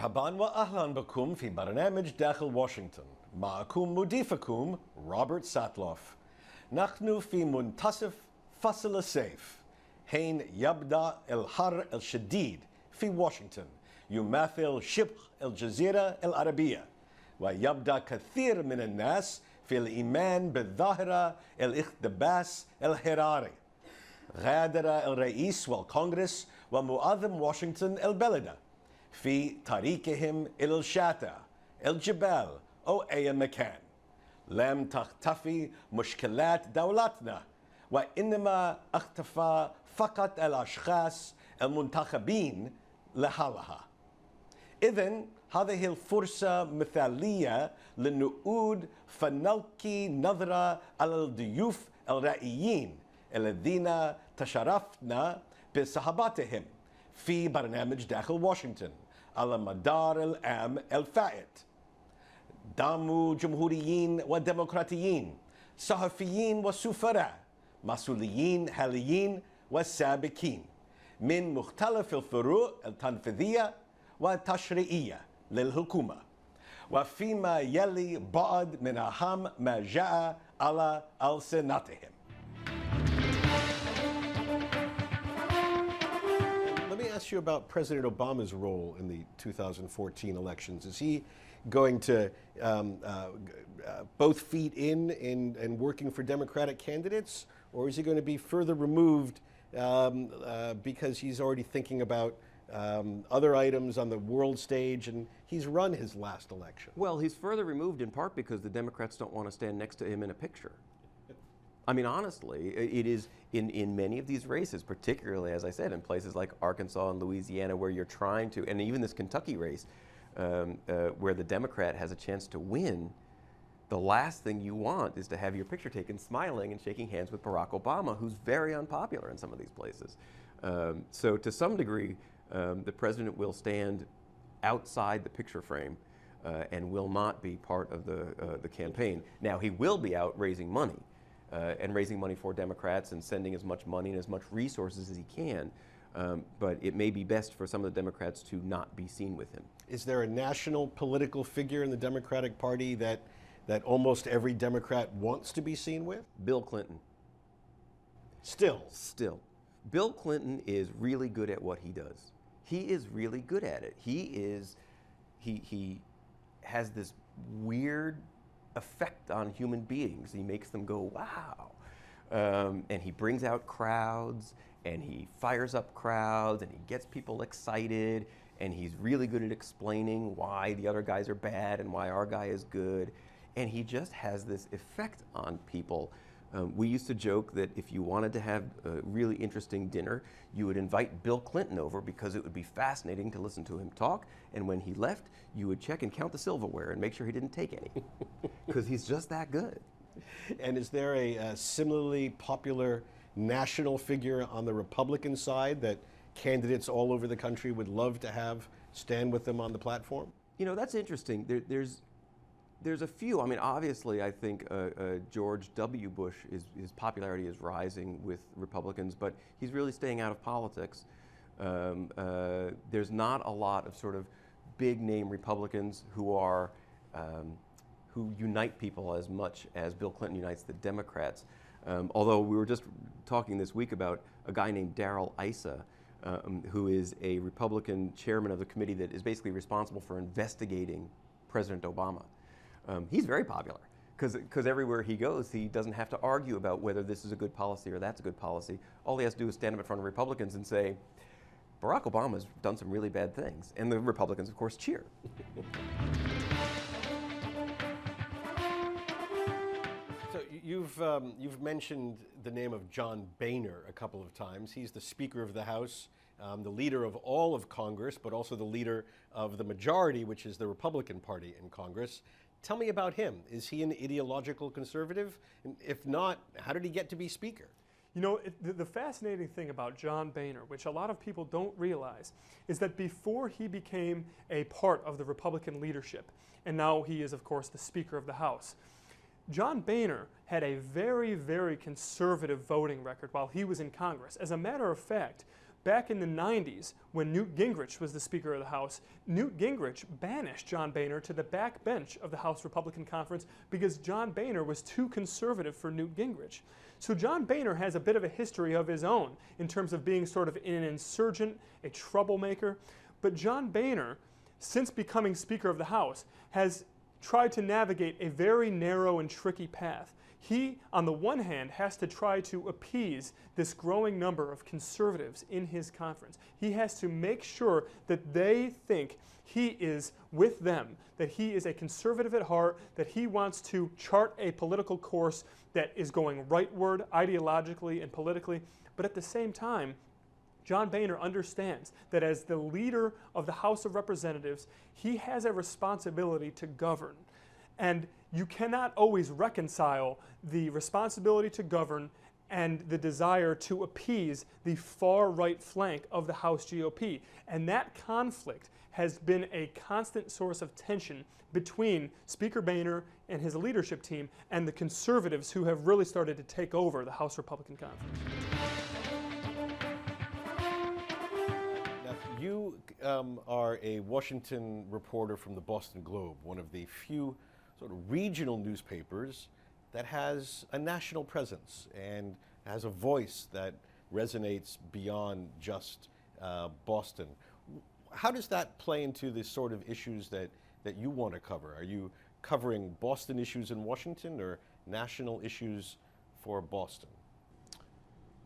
مرحبا وأهلا بكم في برنامج داخل واشنطن. معكم مضيفكم روبرت ساتلوف. نحن في منتصف فصل الصيف حين يبدأ الحر الشديد في واشنطن يماثل شبه الجزيرة العربية، ويبدأ كثير من الناس في الإيمان بالظاهرة الاقتباس الحراري. غادر الرئيس والكونغرس ومعظم واشنطن البلدة في طريقهم إلى الشاطئ، الجبال أو أي مكان. لم تختفي مشكلات دولتنا، وإنما اختفى فقط الأشخاص المنتخبين لحلها. إذن هذه الفرصة مثالية للنعود فنلقي نظرة على الضيوف الرائعين الذين تشرفنا بصحبتهم في برنامج داخل واشنطن على مدار العام الفائت. داموا جمهوريين وديمقراطيين، صحفيين وسفراء، مسؤولين حاليين وسابقين من مختلف الفروع التنفيذية والتشريعية للحكومة. وفيما يلي بعض من أهم ما جاء على ألسنتهم. Let me ask you about President Obama's role in the 2014 elections. Is he going to both feet in and working for Democratic candidates, or is he going to be further removed because he's already thinking about other items on the world stage, and he's run his last election? Well, he's further removed in part because the Democrats don't want to stand next to him in a picture. I mean, honestly, it is in many of these races, particularly, as I said, in places like Arkansas and Louisiana, where you're trying to, and even this Kentucky race, where the Democrat has a chance to win, the last thing you want is to have your picture taken smiling and shaking hands with Barack Obama, who's very unpopular in some of these places. So to some degree, the president will stand outside the picture frame and will not be part of the campaign. Now, he will be out raising money. And raising money for Democrats and sending as much money and as much resources as he can. But it may be best for some of the Democrats to not be seen with him. Is there a national political figure in the Democratic Party that almost every Democrat wants to be seen with? Bill Clinton. Still? Still. Bill Clinton is really good at what he does. He is really good at it. He has this weird effect on human beings. He makes them go, wow. And he brings out crowds, and he fires up crowds, and he gets people excited, and he's really good at explaining why the other guys are bad and why our guy is good. And he just has this effect on people. We used to joke that if you wanted to have a really interesting dinner, you would invite Bill Clinton over because it would be fascinating to listen to him talk. And when he left, you would check and count the silverware and make sure he didn't take any, because he's just that good. And is there a similarly popular national figure on the Republican side that candidates all over the country would love to have stand with them on the platform? You know, that's interesting. There's a few. I mean, obviously, I think George W. Bush, his popularity is rising with Republicans, but he's really staying out of politics. There's not a lot of sort of big-name Republicans who unite people as much as Bill Clinton unites the Democrats. Although we were just talking this week about a guy named Darrell Issa, who is a Republican chairman of the committee that is basically responsible for investigating President Obama. He's very popular because everywhere he goes, he doesn't have to argue about whether this is a good policy or that's a good policy. All he has to do is stand up in front of Republicans and say, Barack Obama's done some really bad things. And the Republicans, of course, cheer. So you've mentioned the name of John Boehner a couple of times. He's the Speaker of the House, the leader of all of Congress, but also the leader of the majority, which is the Republican Party in Congress. Tell me about him. Is he an ideological conservative? And if not, how did he get to be Speaker? You know, the fascinating thing about John Boehner, which a lot of people don't realize, is that before he became a part of the Republican leadership, and now he is, of course, the Speaker of the House, John Boehner had a very, very conservative voting record while he was in Congress. As a matter of fact, back in the 90s, when Newt Gingrich was the Speaker of the House, Newt Gingrich banished John Boehner to the back bench of the House Republican Conference because John Boehner was too conservative for Newt Gingrich. So John Boehner has a bit of a history of his own in terms of being sort of an insurgent, a troublemaker. But John Boehner, since becoming Speaker of the House, has tried to navigate a very narrow and tricky path. He, on the one hand, has to try to appease this growing number of conservatives in his conference. He has to make sure that they think he is with them, that he is a conservative at heart, that he wants to chart a political course that is going rightward ideologically and politically. But at the same time, John Boehner understands that as the leader of the House of Representatives, he has a responsibility to govern. And you cannot always reconcile the responsibility to govern and the desire to appease the far right flank of the House GOP. And that conflict has been a constant source of tension between Speaker Boehner and his leadership team and the conservatives who have really started to take over the House Republican Conference. Now, you are a Washington reporter from the Boston Globe, one of the few sort of regional newspapers that has a national presence and has a voice that resonates beyond just Boston. How does that play into the sort of issues that you want to cover? Are you covering Boston issues in Washington or national issues for Boston?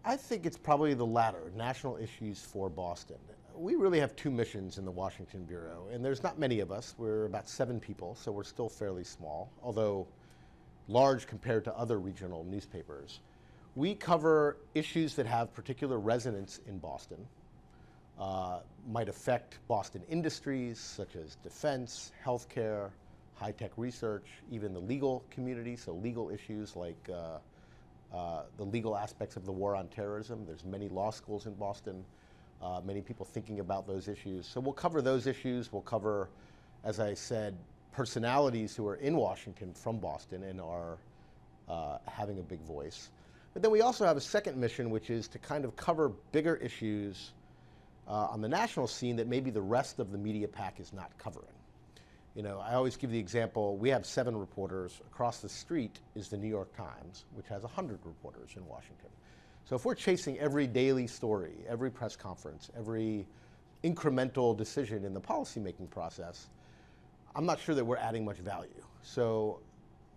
I think it's probably the latter, national issues for Boston. We really have two missions in the Washington Bureau, and there's not many of us. We're about 7 people, so we're still fairly small, although large compared to other regional newspapers. We cover issues that have particular resonance in Boston, might affect Boston industries such as defense, healthcare, high-tech research, even the legal community, so legal issues like the legal aspects of the war on terrorism. There's many law schools in Boston. Many people thinking about those issues. So we'll cover those issues. We'll cover, as I said, personalities who are in Washington from Boston and are having a big voice. But then we also have a second mission, which is to kind of cover bigger issues on the national scene that maybe the rest of the media pack is not covering. You know, I always give the example, we have 7 reporters. Across the street is the New York Times, which has 100 reporters in Washington. So if we're chasing every daily story, every press conference, every incremental decision in the policymaking process, I'm not sure that we're adding much value. So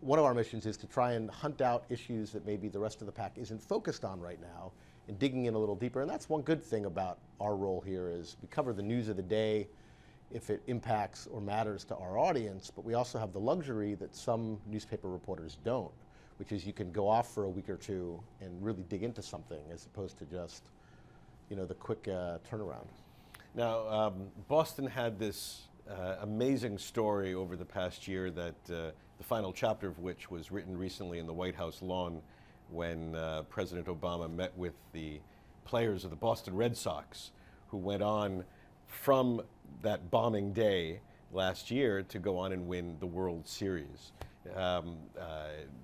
one of our missions is to try and hunt out issues that maybe the rest of the pack isn't focused on right now and digging in a little deeper. And that's one good thing about our role here is we cover the news of the day if it impacts or matters to our audience, but we also have the luxury that some newspaper reporters don't, which is you can go off for a week or two and really dig into something as opposed to just, you know, the quick turnaround. Now, Boston had this amazing story over the past year that the final chapter of which was written recently in the White House lawn when President Obama met with the players of the Boston Red Sox, who went on from that bombing day last year to go on and win the World Series.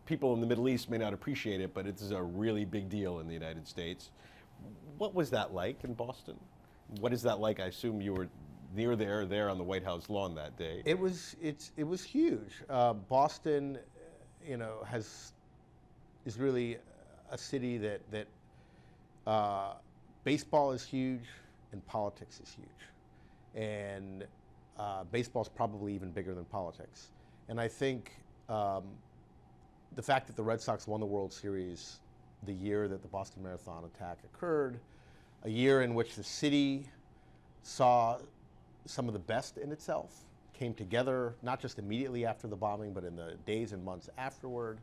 People in the Middle East may not appreciate it, but it is a really big deal in the United States. What was that like in Boston? What is that like? I assume you were near there on the White House lawn that day. It was huge. Boston, you know, is really a city that baseball is huge and politics is huge, and baseball is probably even bigger than politics. And I think the fact that the Red Sox won the World Series the year that the Boston Marathon attack occurred, a year in which the city saw some of the best in itself, came together not just immediately after the bombing, but in the days and months afterward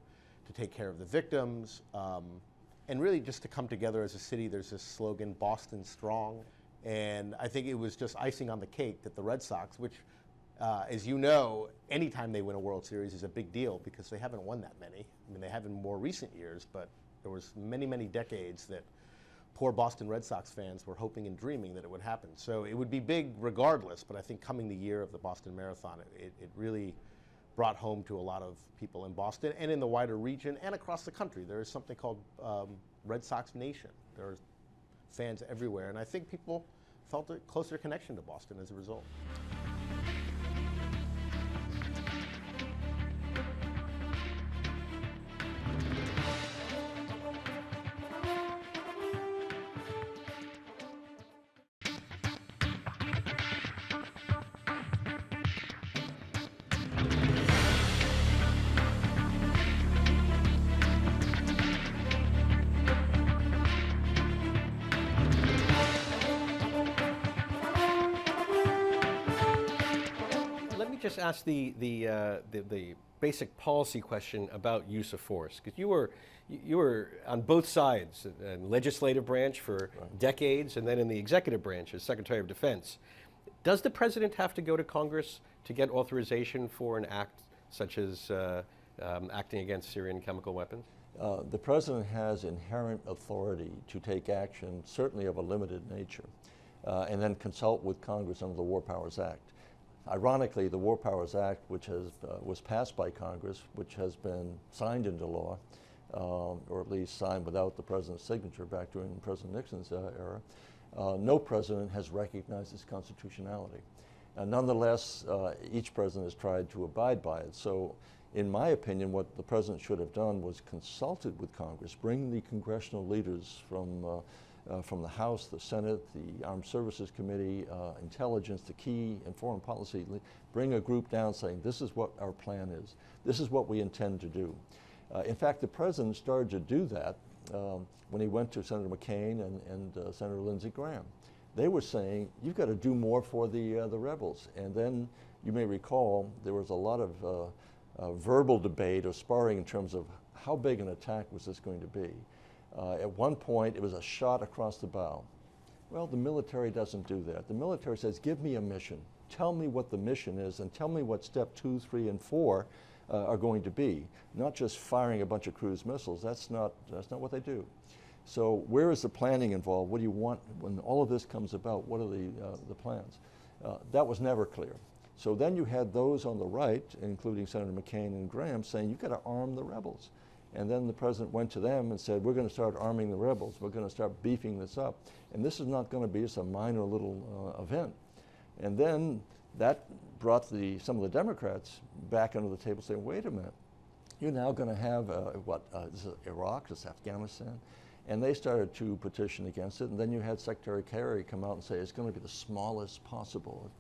to take care of the victims, and really just to come together as a city. There's this slogan, Boston Strong, and I think it was just icing on the cake that the Red Sox, which as you know, anytime they win a World Series is a big deal because they haven't won that many. I mean, they have in more recent years, but there was many, many decades that poor Boston Red Sox fans were hoping and dreaming that it would happen. So it would be big regardless, but I think coming the year of the Boston Marathon, it really brought home to a lot of people in Boston and in the wider region and across the country. There is something called Red Sox Nation. There are fans everywhere, and I think people felt a closer connection to Boston as a result. Just ask the basic policy question about use of force, because you were on both sides, in legislative branch for decades, and then in the executive branch as Secretary of Defense. Does the president have to go to Congress to get authorization for an act such as acting against Syrian chemical weapons? The president has inherent authority to take action, certainly of a limited nature, and then consult with Congress under the War Powers Act. Ironically, the War Powers Act, which was passed by Congress, which has been signed into law, or at least signed without the president's signature back during President Nixon's era, no president has recognized its constitutionality. Nonetheless, each president has tried to abide by it. So, in my opinion, what the president should have done was consulted with Congress, bring the congressional leaders from the House, the Senate, the Armed Services Committee, Intelligence, the key and foreign policy, bring a group down saying, this is what our plan is. This is what we intend to do. In fact, the president started to do that when he went to Senator McCain and Senator Lindsey Graham. They were saying, you've got to do more for the rebels. And then you may recall there was a lot of verbal debate or sparring in terms of how big an attack was this going to be. At one point, it was a shot across the bow. Well, the military doesn't do that. The military says, give me a mission. Tell me what the mission is, and tell me what step 2, 3, and 4 are going to be. Not just firing a bunch of cruise missiles. That's not what they do. So where is the planning involved? What do you want when all of this comes about? What are the plans? That was never clear. So then you had those on the right, including Senator McCain and Graham, saying, you've got to arm the rebels. And then the president went to them and said, we're going to start arming the rebels. We're going to start beefing this up. And this is not going to be just a minor little event. And then that brought some of the Democrats back under the table saying, wait a minute, you're now going to have, this is Iraq, this is Afghanistan. And they started to petition against it. And then you had Secretary Kerry come out and say, it's going to be the smallest possible.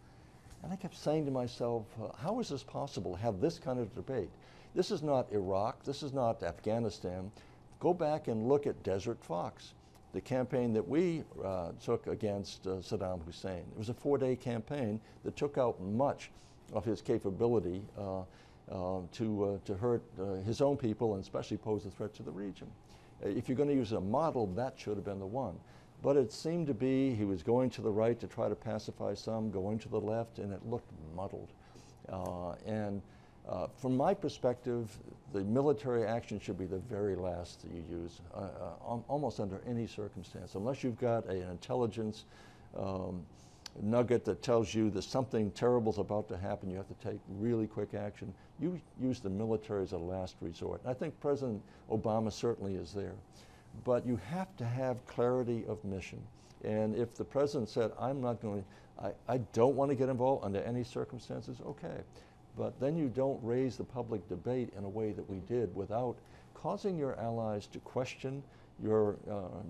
And I kept saying to myself, how is this possible to have this kind of debate? This is not Iraq, this is not Afghanistan. Go back and look at Desert Fox, the campaign that we took against Saddam Hussein. It was a 4-day campaign that took out much of his capability to hurt his own people and especially pose a threat to the region. If you're going to use a model, that should have been the one. But it seemed to be he was going to the right to try to pacify some, going to the left, and it looked muddled. From my perspective, the military action should be the very last that you use, almost under any circumstance. Unless you've got an intelligence nugget that tells you that something terrible is about to happen, you have to take really quick action. You use the military as a last resort. And I think President Obama certainly is there. But you have to have clarity of mission. And if the president said, I don't want to get involved under any circumstances, okay. But then you don't raise the public debate in a way that we did without causing your allies to question your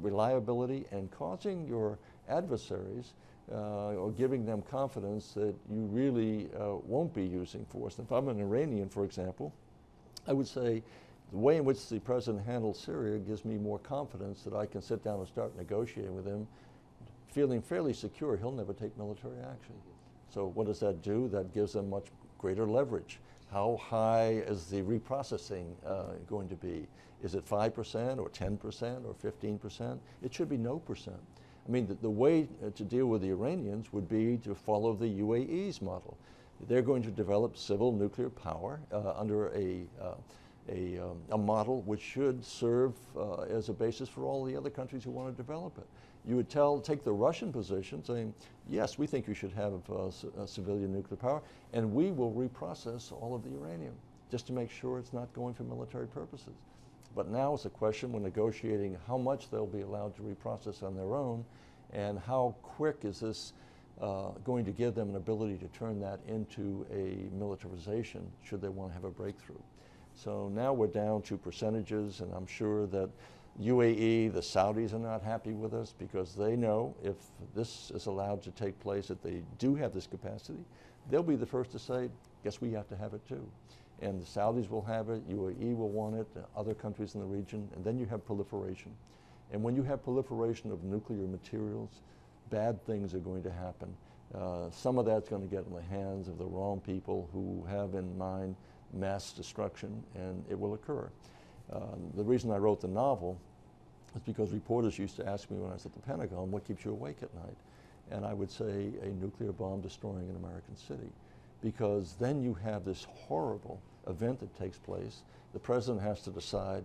reliability and causing your adversaries or giving them confidence that you really won't be using force. If I'm an Iranian, for example, I would say the way in which the president handled Syria gives me more confidence that I can sit down and start negotiating with him, feeling fairly secure he'll never take military action. So what does that do? That gives them much greater leverage. How high is the reprocessing going to be? Is it 5% or 10% or 15%? It should be no percent. I mean, the way to deal with the Iranians would be to follow the UAE's model. They're going to develop civil nuclear power under a model which should serve as a basis for all the other countries who want to develop it. You would take the Russian position saying, yes, we think you should have civilian nuclear power, and we will reprocess all of the uranium just to make sure it's not going for military purposes. But now it's a question, we're negotiating how much they'll be allowed to reprocess on their own, and how quick is this going to give them an ability to turn that into a militarization should they want to have a breakthrough. So now we're down to percentages, and I'm sure that UAE, the Saudis are not happy with us because they know if this is allowed to take place, that they do have this capacity, they'll be the first to say, guess we have to have it too. And the Saudis will have it, UAE will want it, other countries in the region, and then you have proliferation. And when you have proliferation of nuclear materials, bad things are going to happen. Some of that's going to get in the hands of the wrong people who have in mind mass destruction, and it will occur. The reason I wrote the novel is because reporters used to ask me when I was at the Pentagon, what keeps you awake at night? And I would say a nuclear bomb destroying an American city. Because then you have this horrible event that takes place. The president has to decide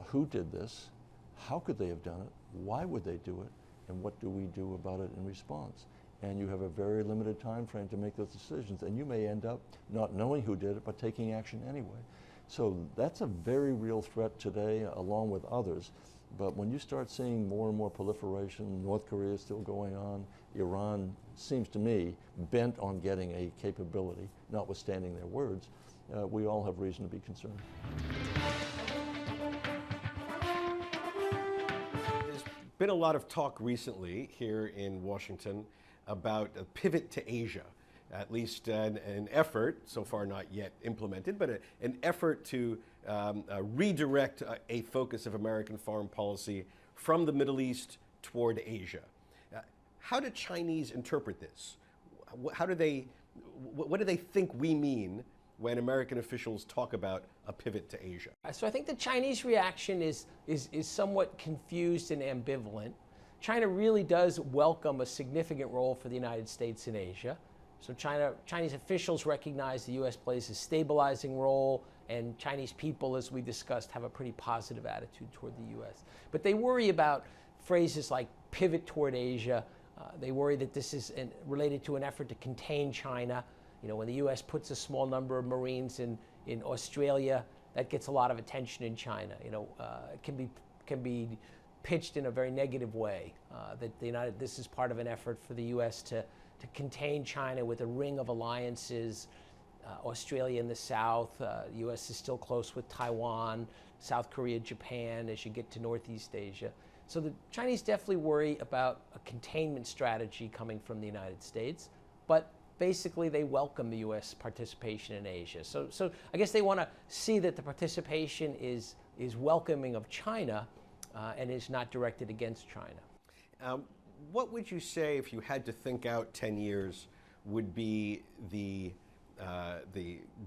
who did this, how could they have done it, why would they do it, and what do we do about it in response? And you have a very limited time frame to make those decisions, and you may end up not knowing who did it, but taking action anyway. So that's a very real threat today, along with others. But when you start seeing more and more proliferation, North Korea is still going on, Iran seems to me bent on getting a capability, notwithstanding their words, we all have reason to be concerned. There's been a lot of talk recently here in Washington about a pivot to Asia. At least an effort, so far not yet implemented, but an effort to redirect a focus of American foreign policy from the Middle East toward Asia. How do Chinese interpret this? What do they think we mean when American officials talk about a pivot to Asia? So I think the Chinese reaction is somewhat confused and ambivalent. China really does welcome a significant role for the United States in Asia. So Chinese officials recognize the U.S. plays a stabilizing role, and Chinese people, as we discussed, have a pretty positive attitude toward the U.S. But they worry about phrases like pivot toward Asia. They worry that this is related to an effort to contain China. You know, when the U.S. puts a small number of Marines in Australia, that gets a lot of attention in China. You know, it can be pitched in a very negative way, that this is part of an effort for the U.S. to contain China with a ring of alliances, Australia in the south, U.S. is still close with Taiwan, South Korea, Japan, as you get to Northeast Asia. So the Chinese definitely worry about a containment strategy coming from the United States, but basically they welcome the U.S. participation in Asia. So I guess they want to see that the participation is welcoming of China and is not directed against China. What would you say, if you had to think out 10 years, would be the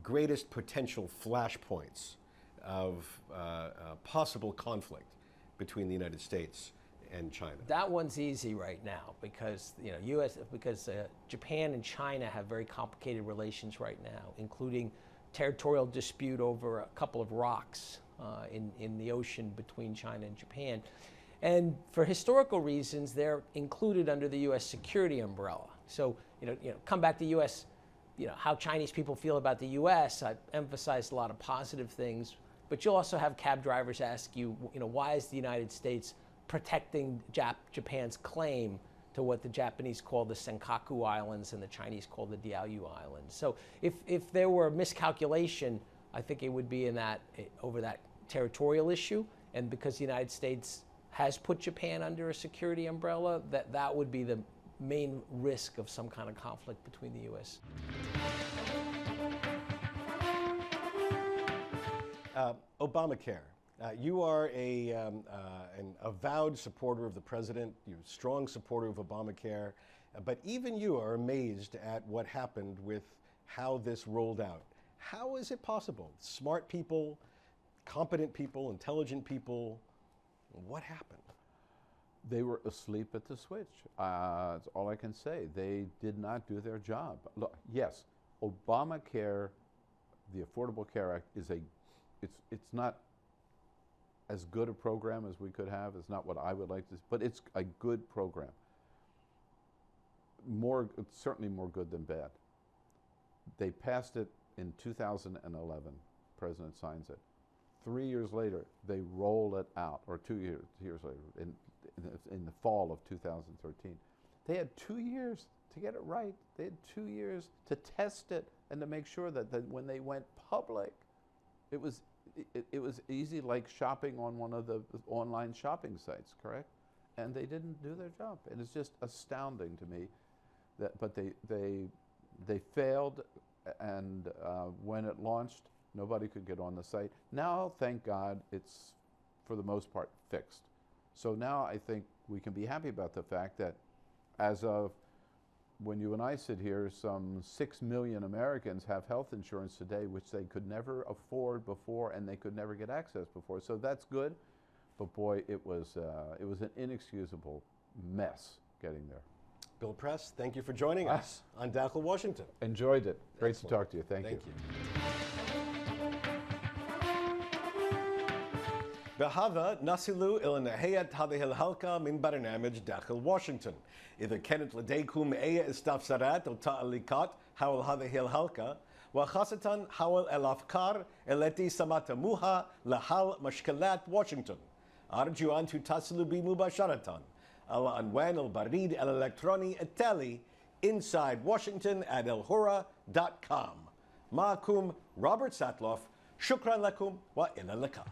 greatest potential flashpoints of possible conflict between the United States and China? That one's easy right now because Japan and China have very complicated relations right now, including territorial dispute over a couple of rocks in the ocean between China and Japan. And for historical reasons, they're included under the U.S. security umbrella. So, come back to U.S., how Chinese people feel about the U.S. I've emphasized a lot of positive things, but you'll also have cab drivers ask you, why is the United States protecting Japan's claim to what the Japanese call the Senkaku Islands and the Chinese call the Diaoyu Islands? So if there were a miscalculation, I think it would be over that territorial issue, and because the United States has put Japan under a security umbrella, that would be the main risk of some kind of conflict between the U.S. Obamacare. You are an avowed supporter of the president. You're a strong supporter of Obamacare. But even you are amazed at what happened with how this rolled out. How is it possible? Smart people, competent people, intelligent people, what happened? They were asleep at the switch. That's all I can say. They did not do their job. Look, yes, Obamacare, the Affordable Care Act, it's not as good a program as we could have. It's not what I would like to, but it's a good program. It's certainly more good than bad. They passed it in 2011. President signs it. 3 years later, they roll it out, or 2 years later, in the fall of 2013. They had 2 years to get it right. They had 2 years to test it and to make sure that when they went public, it was easy, like shopping on one of the online shopping sites, correct? And they didn't do their job. And it's just astounding to me that, but they failed, and when it launched, nobody could get on the site. Now, thank God, it's for the most part fixed. So now I think we can be happy about the fact that as of when you and I sit here, some 6 million Americans have health insurance today, which they could never afford before, and they could never get access before. So that's good, but boy, it was an inexcusable mess getting there. Bill Press, thank you for joining us on Dakhil, Washington. Enjoyed it. Great to talk to you. Thank you. بهذا نصل إلى نهاية هذه الحلقة من برنامج داخل واشنطن. إذا كانت لديكم أي استفسارات أو تعليقات حول هذه الحلقة وخاصة حول الأفكار التي سمعتموها لحل مشكلات واشنطن، أرجو أن تتصلوا بي مباشرة على عنوان البريد الإلكتروني التالي insidewashington@elhura.com. معكم روبرت ساتلوف، شكرا لكم وإلى اللقاء.